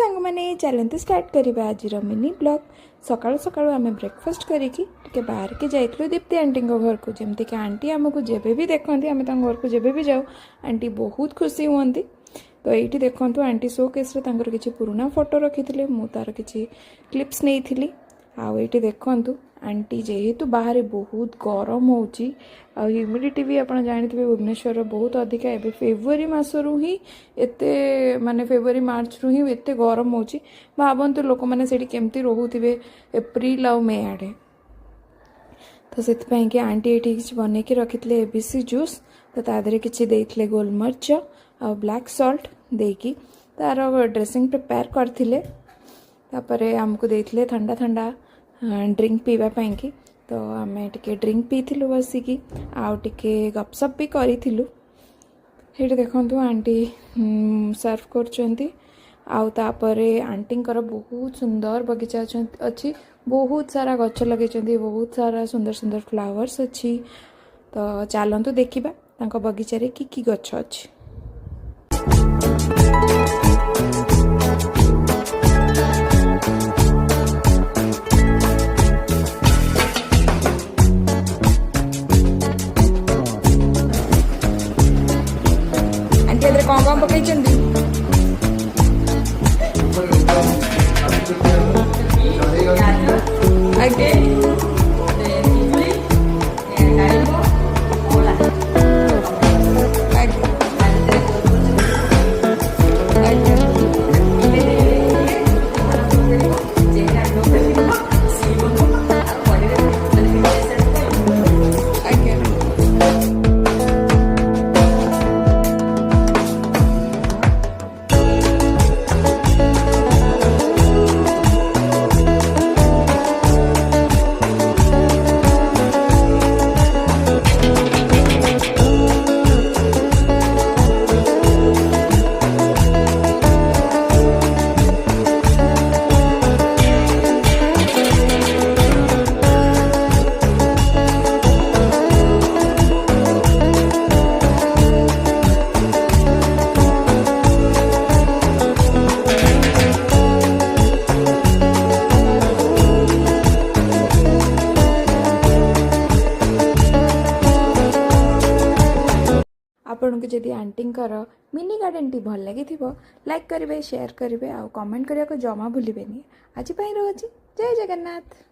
सांग मैंने चलते स्टार्ट करिबा आज मिनी ब्लॉग। सकाळु सकाळु आमे ब्रेकफास्ट करिकी टिके बाहर के जाइतलु दीप्ति आंटी घर को। जमती कि आंटी आमको जेबे भी देखती आम घर को जेबे भी जाऊ आंटी बहुत खुशी हुंती। तो ये देखु आंटी शोकेस किसी पुराना फोटो रखी थे मु तार किसी क्लिप्स नहीं थी। आईटी देखु आंटी जेहेतु बाहर बहुत गरम ह्यूमिडिटी भी आप जानते भुवनेश्वर बहुत अधिका ए फेब्रुआरी मसरू ही एते माने फेब्रुआरी मार्च रु ही एते गरम हो भावतु लोक मैंने से केमती रोथे एप्रिल आ मे आड़े। तो से कि आंटी ये किसी बन के रखी थे एबीसी जूस। तो तादे किसी देते गोलमरीच आ ब्लैक सॉल्ट देकी तार ड्रेसिंग प्रिपेयर करथिले। तापरे आमको देते ठंडा ठंडा ड्रिंक पीवा की। तो आम टे ड्रिंक पीलु बसिकी आउ टे गपसप भी करूँ। ये देखु आंटी सर्व कर आंटी बहुत सुंदर बगीचा अच्छी बहुत सारा गच लगे बहुत सारा सुंदर सुंदर फ्लावर्स अच्छी। तो चलतु देखा बगीचारे की गछ अच्छी। कौन पकई आपन को जदि आंटी मिनी गार्डन टी भल लगी लाइक करेंगे शेयर करेंगे आ कमेंट करने को जमा भूलें। आज रोचे जय जगन्नाथ।